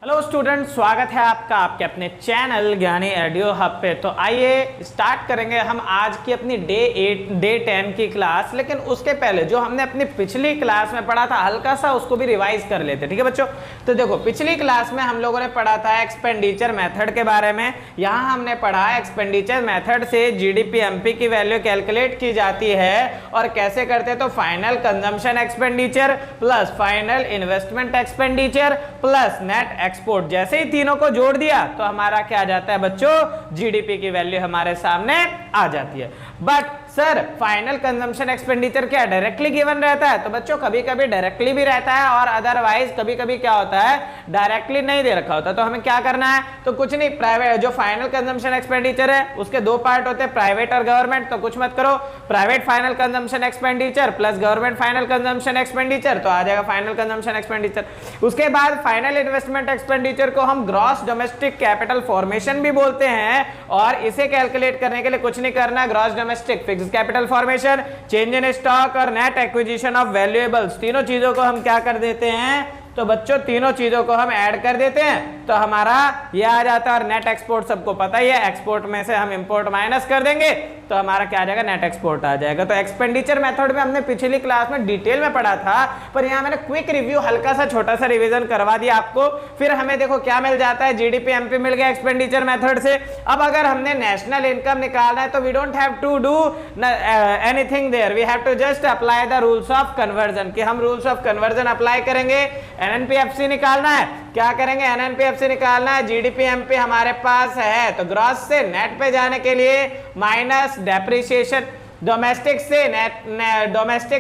Hello student, स्वागत है आपका आपके अपने चैनल ज्ञानी एडियो हब पे। तो आइए स्टार्ट करेंगे हम आज की अपनी डे 10 की क्लास। लेकिन उसके पहले जो हमने अपनी पिछली क्लास में पढ़ा था हल्का सा उसको भी रिवाइज कर लेते, ठीक है बच्चों। तो देखो पिछली क्लास में हम लोगों ने पढ़ा था एक्सपेंडिचर मेथड के बारे में। यहाँ हमने पढ़ा एक्सपेंडिचर मेथड से जीडीपी एमपी की वैल्यू कैलकुलेट की जाती है और कैसे करते हैं। तो final consumption expenditure plus final investment expenditure plus net export, जैसे ही तीनों को जोड़ दिया तो हमारा क्या आ जाता है बच्चों, जीडीपी की वैल्यू हमारे सामने आ जाती है। But sir final consumption expenditure क्या डायरेक्टली गिवन रहता है? तो बच्चों कभी कभी डायरेक्टली भी रहता है और अदरवाइज कभी कभी क्या होता है, डायरेक्टली नहीं दे रखा होता। तो हमें क्या करना है, तो कुछ नहीं, प्राइवेट जो फाइनल कंजम्पशन एक्सपेंडिचर है उसके दो पार्ट होते हैं, प्राइवेट और गवर्नमेंट। तो कुछ मत करो, private final consumption expenditure plus government final consumption expenditure, तो आ जाएगा फाइनल कंजम्पशन एक्सपेंडिचर। उसके बाद फाइनल इन्वेस्टमेंट एक्सपेंडिचर को हम ग्रॉस डोमेस्टिक कैपिटल फॉर्मेशन भी बोलते हैं और इसे कैलकुलेट करने के लिए कुछ नहीं करना, gross domestic fixed capital formation, change in stock और नेट एक्विजिशन ऑफ वैल्यूएबल्स, तीनों चीजों को हम क्या कर देते हैं, तो बच्चों तीनों चीजों को हम ऐड कर देते हैं तो हमारा ये आ जाता है। और नेट एक्सपोर्ट सबको पता ही है, एक्सपोर्ट में से हम इंपोर्ट माइनस कर देंगे तो हमारा क्या आ जाएगा, नेट एक्सपोर्ट आ जाएगा। तो एक्सपेंडिचर मेथड में हमने पिछली क्लास में डिटेल में पढ़ा था, पर यहाँ मैंने क्विक रिव्यू हल्का सा छोटा सा रिवीजन करवा दिया आपको। फिर हमें देखो क्या मिल जाता है, जीडीपी एमपी मिल गया एक्सपेंडिचर मेथड से। अब अगर हमने नेशनल इनकम निकालना है तो we don't have to do anything there, we have to just apply the rules of conversion, कि हम रूल्स ऑफ कन्वर्जन अप्लाई करेंगे। एनएनपीएफसी निकालना है, क्या करेंगे, एनएनपीएफसी निकालना है, जीडीपी एमपी हमारे पास है तो ग्रॉस से नेट पे जाने के लिए माइनस डेप्रिसिएशन, डोमेस्टिक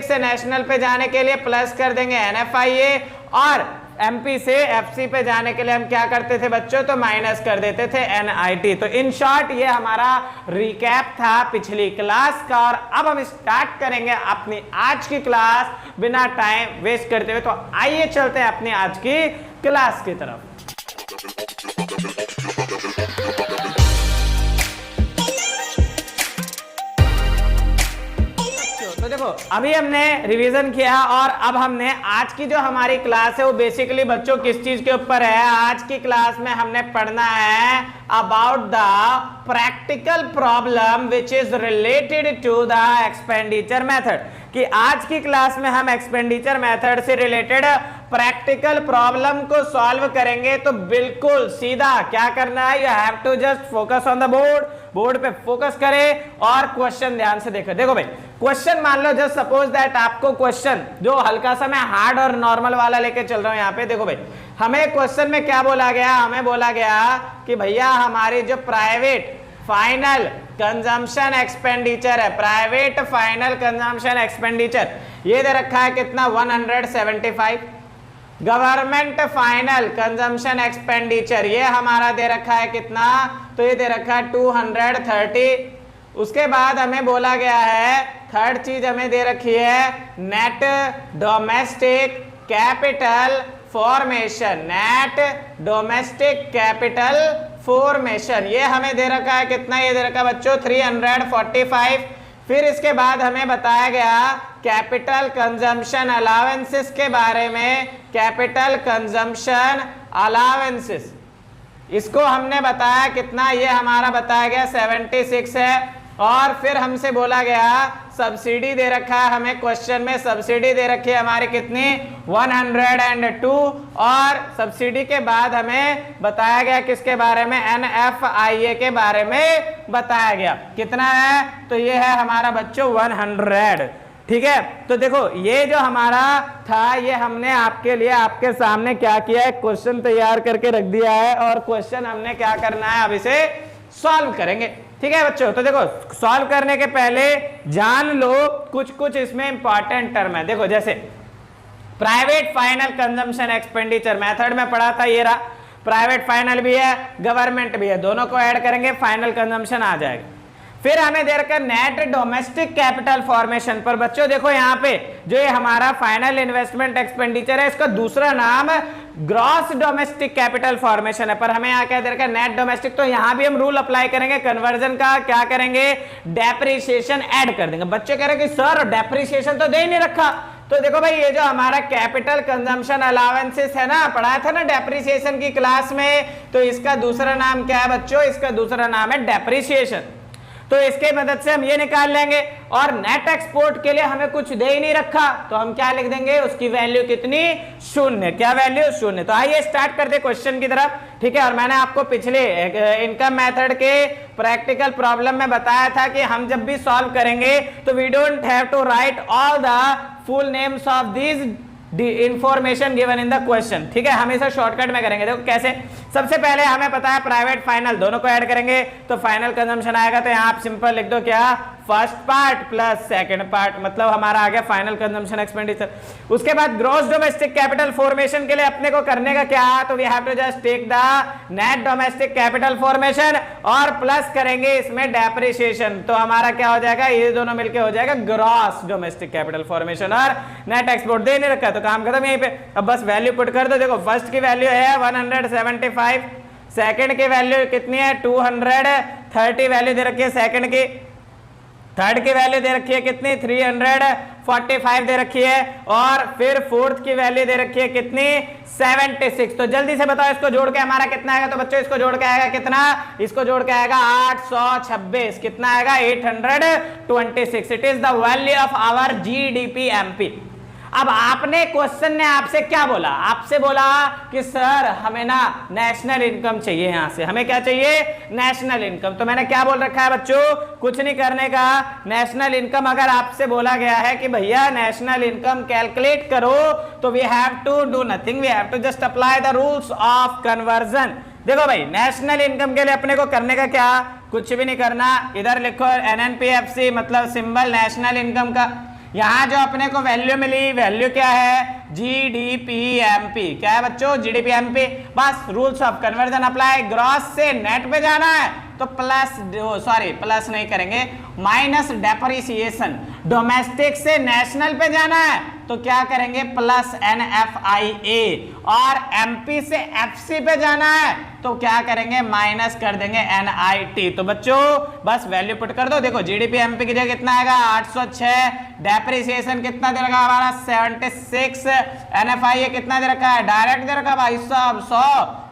से नेशनल पे जाने के लिए प्लस कर देंगे एनएफआईए, और एमपी से एफसी पे जाने के लिए हम क्या करते थे बच्चों, तो माइनस कर देते थे एनआईटी। तो इन शॉर्ट ये हमारा रिकैप था पिछली क्लास का। और अब हम स्टार्ट करेंगे अपनी आज की क्लास बिना टाइम वेस्ट करते हुए। तो आइए चलते हैं अपनी आज की क्लास की तरफ। तो देखो अभी हमने रिवीजन किया और अब हमने आज की जो हमारी क्लास है वो बेसिकली बच्चों किस चीज के ऊपर है, आज की क्लास में हमने पढ़ना है about the practical problem which is related to the expenditure method, कि आज की क्लास में हम एक्सपेंडिचर मेथड से रिलेटेड प्रैक्टिकल प्रॉब्लम को सॉल्व करेंगे। तो बिल्कुल सीधा क्या करना है, you have to just focus on the board पे फोकस करें और क्वेश्चन ध्यान से देखो। देखो भाई क्वेश्चन मान लो, जस्ट सपोज दैट आपको क्वेश्चन जो हल्का सा मैं हार्ड और नॉर्मल वाला लेके चल रहा हूं यहाँ पे। देखो भाई हमें क्वेश्चन में क्या बोला गया, हमें बोला गया कि भैया हमारी जो प्राइवेट फाइनल कंजम्पशन एक्सपेंडिचर है, प्राइवेट फाइनल कंजम्पशन एक्सपेंडिचर ये दे रखा है कितना, 175। गवर्नमेंट फाइनल कंजम्पशन एक्सपेंडिचर ये हमारा दे रखा है कितना, तो ये दे रखा है 230। उसके बाद हमें बोला गया है, थर्ड चीज हमें दे रखी है net domestic capital formation, net domestic capital formation ये हमें दे रखा है कितना, ये दे रखा है बच्चों 345। फिर इसके बाद हमें बताया गया कैपिटल कंजम्पशन अलावेंसेस के बारे में, कैपिटल कंजम्पशन अलावेंसेस इसको हमने बताया कितना, ये हमारा बताया गया 76 है। और फिर हमसे बोला गया सब्सिडी दे रखा है हमें, क्वेश्चन में सब्सिडी दे रखी है हमारी कितनी, 102। और सब्सिडी के बाद हमें बताया गया किसके बारे में, एनएफआईए के बारे में बताया गया, कितना है, तो ये है हमारा बच्चों 100, ठीक है। तो देखो ये जो हमारा था ये हमने आपके लिए आपके सामने क्या किया है, क्वेश्चन तैयार करके रख दिया है और क्वेश्चन हमने क्या करना है, अब इसे सॉल्व करेंगे, ठीक है बच्चों। तो देखो सॉल्व करने के पहले जान लो कुछ इसमें इंपॉर्टेंट टर्म है। देखो जैसे private final consumption expenditure method में पढ़ा था, ये रहा प्राइवेट फाइनल भी है गवर्नमेंट भी है, दोनों को ऐड करेंगे फाइनल कंजम्पशन आ जाएगा। फिर हमें दे रखा नेट डोमेस्टिक कैपिटल फॉर्मेशन पर बच्चों देखो यहाँ पे जो ये हमारा फाइनल इन्वेस्टमेंट एक्सपेंडिचर है इसका दूसरा नाम ग्रॉस डोमेस्टिक कैपिटल फॉर्मेशन है, पर हमें यहाँ क्या दे रखा है, नेट डोमेस्टिक। तो यहाँ भी हम रूल अप्लाई करेंगे कन्वर्जन का, क्या करेंगे, डेप्रिसिएशन ऐड कर देंगे। बच्चे कह रहे हैं कि सर डेप्रिसिएशन तो दे ही नहीं रखा, तो देखो भाई ये जो हमारा कैपिटल कंजम्पशन अलाउंसेस है ना, पढ़ाया था ना डेप्रिसिएशन की क्लास में, तो इसका दूसरा नाम क्या है बच्चों, इसका दूसरा नाम है डेप्रिसिएशन। तो इसके मदद से हम ये निकाल लेंगे। और नेट एक्सपोर्ट के लिए हमें कुछ दे ही नहीं रखा, तो हम क्या लिख देंगे, उसकी वैल्यू कितनी, शून्य। क्या वैल्यू, शून्य। तो आइए स्टार्ट करते क्वेश्चन की तरफ, ठीक है। और मैंने आपको पिछले इनकम मेथड के प्रैक्टिकल प्रॉब्लम में बताया था कि हम जब भी सॉल्व करेंगे तो we don't have to write all the full names of these information given in the question, ठीक है। हमेशा शॉर्टकट में करेंगे। देखो कैसे, सबसे पहले हमें पता है प्राइवेट फाइनल दोनों को ऐड करेंगे तो फाइनल कंजम्पशन आएगा। तो यहाँ आप सिंपल लिख दो क्या, first part plus second part, मतलब हमारा आ गया फाइनल कंजम्पशन एक्सपेंडिचर। उसके बाद ग्रॉस डोमेस्टिक कैपिटल फॉर्मेशन के लिए अपने को करने का क्या, तो we have to just take the net domestic capital formation और प्लस करेंगे इसमें डेप्रिसिएशन। तो हमारा क्या हो जाएगा, ये दोनों मिलके हो जाएगा ग्रॉस डोमेस्टिक कैपिटल फॉर्मेशन और नेट एक्सपोर्ट। दे नहीं रखा तो काम खत्म यहीं पे। अब बस वैल्यू पुट कर दो। देखो फर्स्ट की वैल्यू है 175, सेकंड की वैल्यू कितनी है 230 वैल्यू दे रखी है सेकंड की, थर्ड की वैल्यू दे रखी है कितनी 345 दे रखी है, और फिर फोर्थ की वैल्यू दे रखी है कितनी 76। तो जल्दी से बताओ इसको जोड़ के हमारा कितना आएगा। तो बच्चों इसको जोड़ के आएगा कितना, इसको जोड़ के आएगा 826, कितना आएगा 826। It is the value of our GDP MP. अब आपने क्वेश्चन ने आपसे क्या बोला, आपसे बोला कि सर हमें ना नेशनल इनकम चाहिए, यहां से हमें क्या चाहिए, नेशनल इनकम। तो मैंने क्या बोल रखा है बच्चों, कुछ नहीं करने का। नेशनल इनकम अगर आपसे बोला गया है कि भैया नेशनल इनकम कैलकुलेट करो, तो we have to do nothing, we have to just apply the rules of conversion. देखो भाई नेशनल इनकम के लिए अपने को करने का क्या, कुछ भी नहीं करना। इधर लिखो एनएनपीएफसी, मतलब सिंबल नेशनल इनकम का। यहां जो अपने को वैल्यू मिली, वैल्यू क्या है, जीडीपीएमपी। क्या है बच्चों, जीडीपीएमपी। बस rules of conversion apply. Gross से नेट पे जाना है तो प्लस, सॉरी प्लस नहीं करेंगे, माइनस डेप्रिसिएशन। डोमेस्टिक से नेशनल पे जाना है तो क्या करेंगे, प्लस एनएफआईए। और एमपी से एफसी पे जाना है तो क्या करेंगे, माइनस कर देंगे एनआईटी। तो बच्चों बस वैल्यू पुट कर दो। देखो जीडीपी एमपी की जगह कितना आएगा 806, डेप्रिसिएशन कितना दे रखा है हमारा 76, एनएफआईए कितना दे रखा है, डायरेक्ट दे रखा भाई साहब 100,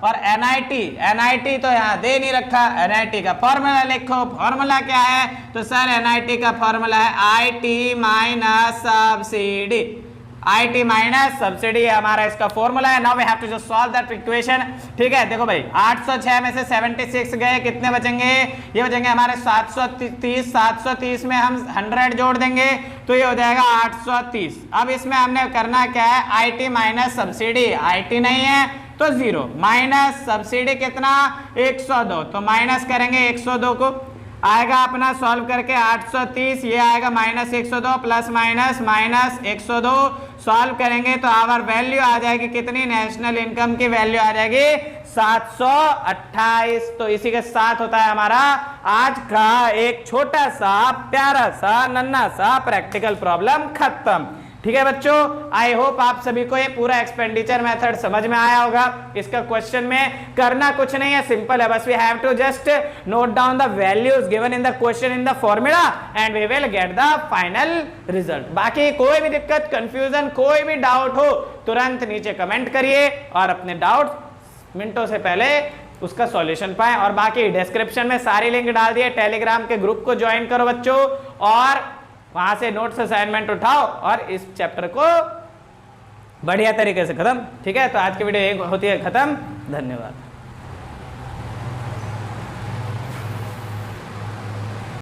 और एनआईटी तो यहाँ दे नहीं रखा। एनआईटी का फॉर्मूला लिखो, फॉर्मूला क्या है, तो सर एनआईटी का फॉर्मूला है IT minus subsidy. IT minus subsidy हमारा इसका फॉर्मूला है। Now we have to just solve that equation, ठीक है। देखो भाई 806 में से 76 गए, कितने बचेंगे, ये बचेंगे हमारे 730। 730 में हम 100 जोड़ देंगे तो ये हो जाएगा 830। अब इसमें हमने करना क्या है, आईटी माइनस सब्सिडी, आईटी नहीं है तो 0, माइनस सब्सिडी कितना 102, तो माइनस करेंगे 102 को, आएगा अपना सॉल्व करके 830, ये आएगा minus 102 plus minus minus 102, solve करेंगे तो आवर वैल्यू आ जाएगी कितनी, नेशनल इनकम की वैल्यू आ जाएगी 728। तो इसी के साथ होता है हमारा आज का एक छोटा सा प्यारा सा नन्हा सा प्रैक्टिकल प्रॉब्लम खत्म। ठीक है बच्चों, आई होप आप सभी को ये पूरा एक्सपेंडिचर मेथड समझ में आया होगा। इसका क्वेश्चन में करना कुछ नहीं है, सिंपल है, बस we have to just note down the values given in the question in the formula and we will get the final result. बाकी कोई भी दिक्कत, कंफ्यूजन, कोई भी डाउट हो तुरंत नीचे कमेंट करिए और अपने डाउट मिनटों से पहले उसका सॉल्यूशन पाएं। और बाकी डिस्क्रिप्शन में सारी लिंक डाल दिए, टेलीग्राम के ग्रुप को ज्वाइन करो बच्चों, और वहां से नोट्स असाइनमेंट उठाओ और इस चैप्टर को बढ़िया तरीके से खत्म। ठीक है, तो आज की वीडियो होती है खत्म। धन्यवाद।